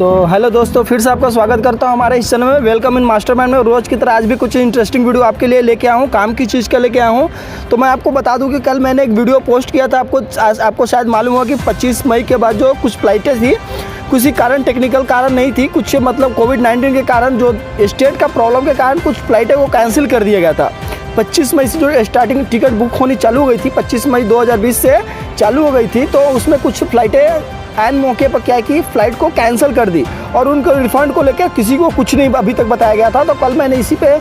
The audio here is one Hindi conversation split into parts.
तो हेलो दोस्तों, फिर से आपका स्वागत करता हूं हमारे इस चैनल में। वेलकम इन मास्टरमाइंड में। रोज़ की तरह आज भी कुछ इंटरेस्टिंग वीडियो आपके लिए लेके आया हूं, काम की चीज़ का लेके आया हूं। तो मैं आपको बता दूं कि कल मैंने एक वीडियो पोस्ट किया था, आपको शायद मालूम होगा कि 25 मई के बाद जो कुछ फ्लाइटें थी, किसी कारण, टेक्निकल कारण नहीं थी, कुछ मतलब कोविड-19 के कारण, जो स्टेट का प्रॉब्लम के कारण कुछ फ्लाइटें को कैंसिल कर दिया गया था। 25 मई से जो स्टार्टिंग टिकट बुक होनी चालू हो गई थी, 25 मई 2020 से चालू हो गई थी, तो उसमें कुछ फ्लाइटें एन मौके पर क्या कि फ़्लाइट को कैंसिल कर दी और उनको रिफ़ंड को लेकर किसी को कुछ नहीं अभी तक बताया गया था। तो कल मैंने इसी पे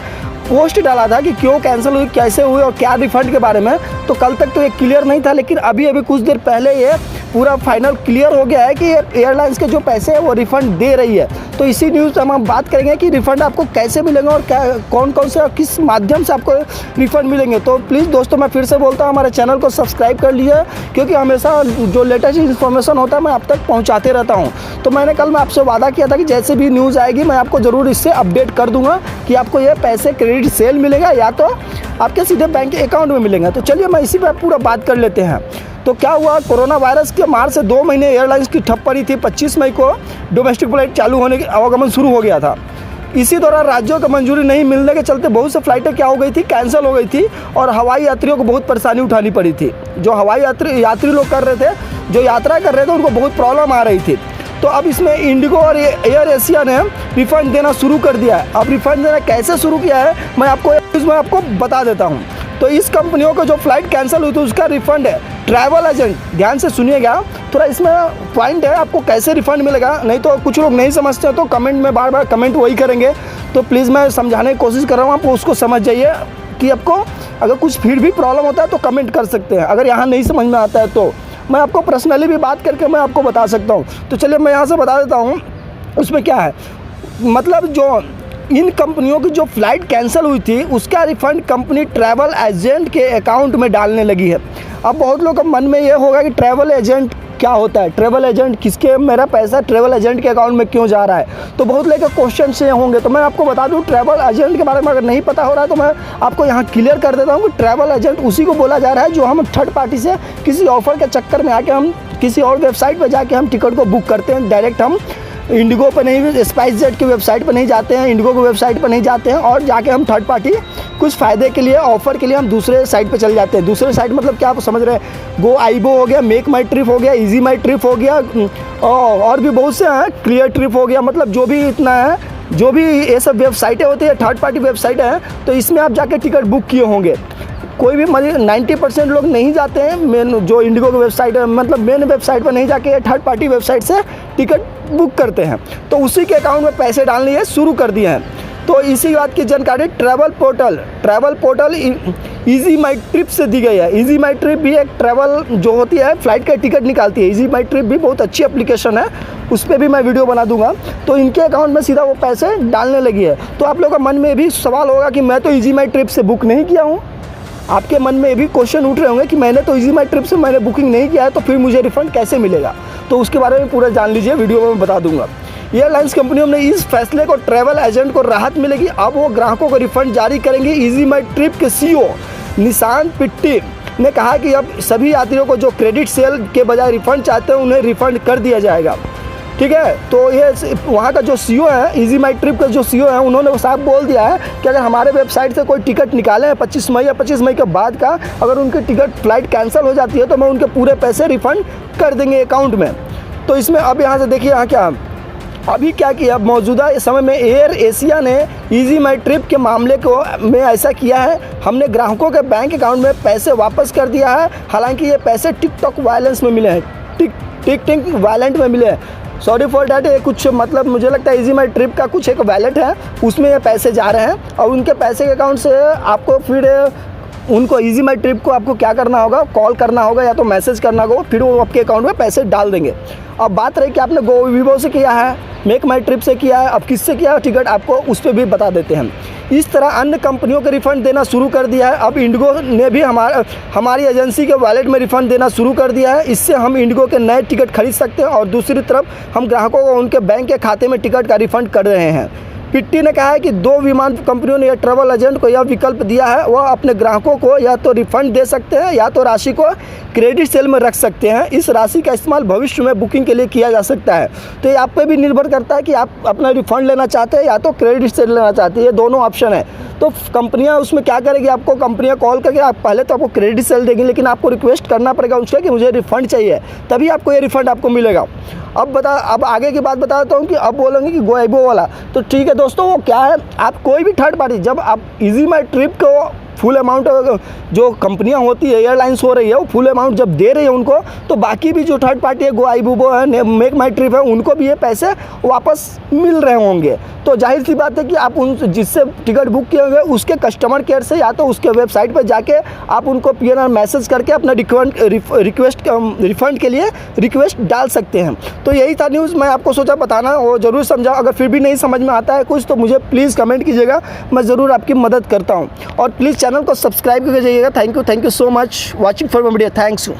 पोस्ट डाला था कि क्यों कैंसिल हुई, कैसे हुई और क्या रिफ़ंड के बारे में। तो कल तक तो ये क्लियर नहीं था, लेकिन अभी कुछ देर पहले ये पूरा फाइनल क्लियर हो गया है कि एयरलाइंस के जो पैसे हैं वो रिफ़ंड दे रही है। तो इसी न्यूज़ में हम बात करेंगे कि रिफ़ंड आपको कैसे मिलेंगे और क्या, कौन कौन से और किस माध्यम से आपको रिफ़ंड मिलेंगे। तो प्लीज़ दोस्तों, मैं फिर से बोलता हूँ, हमारे चैनल को सब्सक्राइब कर लीजिए, क्योंकि हमेशा जो लेटेस्ट इन्फॉर्मेशन होता है मैं आप तक पहुँचाते रहता हूँ। तो मैंने कल मैं आपसे वादा किया था कि जैसे भी न्यूज़ आएगी मैं आपको ज़रूर इससे अपडेट कर दूँगा कि आपको ये पैसे क्रेडिट सेल मिलेगा या तो आपके सीधे बैंक अकाउंट में मिलेंगे। तो चलिए मैं इसी पर पूरा बात कर लेते हैं। तो क्या हुआ, कोरोना वायरस के मार से 2 महीने एयरलाइंस की ठप पड़ी थी। 25 मई को डोमेस्टिक फ्लाइट चालू होने की आवागमन शुरू हो गया था। इसी दौरान राज्यों को मंजूरी नहीं मिलने के चलते बहुत से फ्लाइटें क्या हो गई थी, कैंसिल हो गई थी और हवाई यात्रियों को बहुत परेशानी उठानी पड़ी थी। जो हवाई यात्री लोग कर रहे थे, जो यात्रा कर रहे थे, उनको बहुत प्रॉब्लम आ रही थी। तो अब इसमें इंडिगो और एयर एशिया ने रिफ़ंड देना शुरू कर दिया है। अब रिफ़ंड देना कैसे शुरू किया है मैं आपको बता देता हूँ। तो इस कंपनियों को जो फ़्लाइट कैंसिल हुई थी उसका रिफ़ंड है। ट्रैवल एजेंट, ध्यान से सुनिएगा, थोड़ा इसमें पॉइंट है, आपको कैसे रिफ़ंड मिलेगा, नहीं तो कुछ लोग नहीं समझते हैं तो कमेंट में बार बार कमेंट वही करेंगे। तो प्लीज़ मैं समझाने की कोशिश कर रहा हूँ, आप उसको समझ जाइए कि आपको अगर कुछ फिर भी प्रॉब्लम होता है तो कमेंट कर सकते हैं। अगर यहाँ नहीं समझ में आता है तो मैं आपको पर्सनली भी बात करके मैं आपको बता सकता हूँ। तो चलिए मैं यहाँ से बता देता हूँ उसमें क्या है। मतलब जो इन कंपनियों की जो फ़्लाइट कैंसिल हुई थी उसका रिफ़ंड कंपनी ट्रैवल एजेंट के अकाउंट में डालने लगी है। अब बहुत लोगों के मन में ये होगा कि ट्रैवल एजेंट क्या होता है, ट्रैवल एजेंट किसके, मेरा पैसा ट्रैवल एजेंट के अकाउंट में क्यों जा रहा है। तो बहुत लोगों के क्वेश्चन से होंगे, तो मैं आपको बता दूं, ट्रैवल एजेंट के बारे में अगर नहीं पता हो रहा है तो मैं आपको यहाँ क्लियर कर देता हूँ कि ट्रैवल एजेंट उसी को बोला जा रहा है जो हम थर्ड पार्टी से किसी ऑफ़र के चक्कर में आके हम किसी और वेबसाइट पर जाके हम टिकट को बुक करते हैं। डायरेक्ट हम इंडिगो पर नहीं, स्पाइसजेट की वेबसाइट पर नहीं जाते हैं, इंडिगो की वेबसाइट पर नहीं जाते हैं और जाके हम थर्ड पार्टी कुछ फ़ायदे के लिए, ऑफ़र के लिए हम दूसरे साइट पे चले जाते हैं। दूसरे साइट मतलब क्या आप समझ रहे हैं, गो आईबो हो गया, मेक माई ट्रिप हो गया, इजी माई ट्रिप हो गया और भी बहुत से हैं, क्लियर ट्रिप हो गया, मतलब जो भी इतना है, जो भी ये सब वेबसाइटें होती है, थर्ड पार्टी वेबसाइट है, तो इसमें आप जाके टिकट बुक किए होंगे। कोई भी 90% लोग नहीं जाते हैं मेन जो इंडिगो की वेबसाइट है, मतलब मेन वेबसाइट पर नहीं जाके थर्ड पार्टी वेबसाइट से टिकट बुक करते हैं। तो उसी के अकाउंट में पैसे डालने ये शुरू कर दिए हैं। तो इसी बात की जानकारी ट्रैवल पोर्टल इजी माई ट्रिप से दी गई है। इजी माई ट्रिप भी एक ट्रैवल जो होती है, फ़्लाइट का टिकट निकालती है। इजी माई ट्रिप भी बहुत अच्छी एप्लीकेशन है, उस पर भी मैं वीडियो बना दूंगा। तो इनके अकाउंट में सीधा वो पैसे डालने लगी है। तो आप लोगों का मन में भी सवाल होगा कि मैं तो इजी माई ट्रिप से बुक नहीं किया हूँ। आपके मन में भी क्वेश्चन उठ रहे होंगे कि मैंने तो इजी माई ट्रिप से मैंने बुकिंग नहीं किया है, तो फिर मुझे रिफ़ंड कैसे मिलेगा। तो उसके बारे में पूरा जान लीजिए, वीडियो में मैं बता दूंगा। एयरलाइंस कंपनियों ने इस फैसले को ट्रैवल एजेंट को राहत मिलेगी। अब वो ग्राहकों को रिफ़ंड जारी करेंगे। इजी माई ट्रिप के CEO निशांत पिट्टी ने कहा कि अब सभी यात्रियों को जो क्रेडिट सेल के बजाय रिफ़ंड चाहते हैं उन्हें रिफ़ंड कर दिया जाएगा। ठीक है, तो ये वहाँ का जो CEO है, इजी माई ट्रिप का जो CEO है, उन्होंने साफ बोल दिया है कि अगर हमारे वेबसाइट से कोई टिकट निकाले हैं 25 मई या 25 मई के बाद का, अगर उनकी टिकट फ़्लाइट कैंसिल हो जाती है तो मैं उनके पूरे पैसे रिफ़ंड कर देंगे अकाउंट में। तो इसमें अब यहाँ से देखिए, यहाँ क्या अभी क्या किया, मौजूदा समय में एयर एशिया ने इजी माई ट्रिप के मामले को में ऐसा किया है। हमने ग्राहकों के बैंक अकाउंट में पैसे वापस कर दिया है। हालांकि ये पैसे टिकटॉक वायलेंस में मिले हैं, टिक वायलेंट में मिले हैं। सॉरी फॉर डैट, ये कुछ मतलब मुझे लगता है इजी माई ट्रिप का कुछ एक वैलेट है, उसमें ये पैसे जा रहे हैं और उनके पैसे के अकाउंट से आपको फिर उनको इजी माई ट्रिप को आपको क्या करना होगा, कॉल करना होगा या तो मैसेज करना होगा, फिर वो आपके अकाउंट में पैसे डाल देंगे। अब बात रही कि आपने गो वीवो से किया है, मेक माई ट्रिप से किया है, अब किससे किया है टिकट, आपको उस पर भी बता देते हैं। इस तरह अन्य कंपनियों के रिफ़ंड देना शुरू कर दिया है। अब इंडिगो ने भी हमारी एजेंसी के वॉलेट में रिफ़ंड देना शुरू कर दिया है। इससे हम इंडिगो के नए टिकट खरीद सकते हैं और दूसरी तरफ हम ग्राहकों को उनके बैंक के खाते में टिकट का रिफ़ंड कर रहे हैं। पिट्टी ने कहा है कि 2 विमान कंपनियों ने या ट्रैवल एजेंट को यह विकल्प दिया है, वह अपने ग्राहकों को या तो रिफंड दे सकते हैं या तो राशि को क्रेडिट सेल में रख सकते हैं। इस राशि का इस्तेमाल भविष्य में बुकिंग के लिए किया जा सकता है। तो ये आप पे भी निर्भर करता है कि आप अपना रिफंड लेना चाहते हैं या तो क्रेडिट सेल लेना चाहते हैं, ये दोनों ऑप्शन है। तो कंपनियां उसमें क्या करेगी, आपको कंपनियां कॉल करके आप पहले तो आपको क्रेडिट सेल देंगी, लेकिन आपको रिक्वेस्ट करना पड़ेगा उसका कि मुझे रिफ़ंड चाहिए, तभी आपको ये रिफ़ंड आपको मिलेगा। अब आगे की बात बताता हूँ कि अब बोलेंगे कि गोइबो वाला, तो ठीक है दोस्तों, वो क्या है, आप कोई भी थर्ड पार्टी, जब आप इजी माई ट्रिप को फुल अमाउंट जो कंपनियां होती है, एयरलाइंस हो रही है, वो फुल अमाउंट जब दे रही है उनको, तो बाकी भी जो थर्ड पार्टी है, गोइबो है, मेक माई ट्रिप है, उनको भी ये पैसे वापस मिल रहे होंगे। तो जाहिर सी बात है कि आप उन जिससे टिकट बुक किए होंगे उसके कस्टमर केयर से या तो उसके वेबसाइट पर जाके आप उनको PNR मैसेज करके अपना रिफंड के लिए रिक्वेस्ट डाल सकते हैं। तो यही था न्यूज़, मैं आपको सोचा बताना, वो ज़रूर समझा। अगर फिर भी नहीं समझ में आता है कुछ तो मुझे प्लीज़ कमेंट कीजिएगा, मैं ज़रूर आपकी मदद करता हूँ। और प्लीज़ चैनल को सब्सक्राइब करके जाइएगा। Thank you so much watching for my video. Thanks.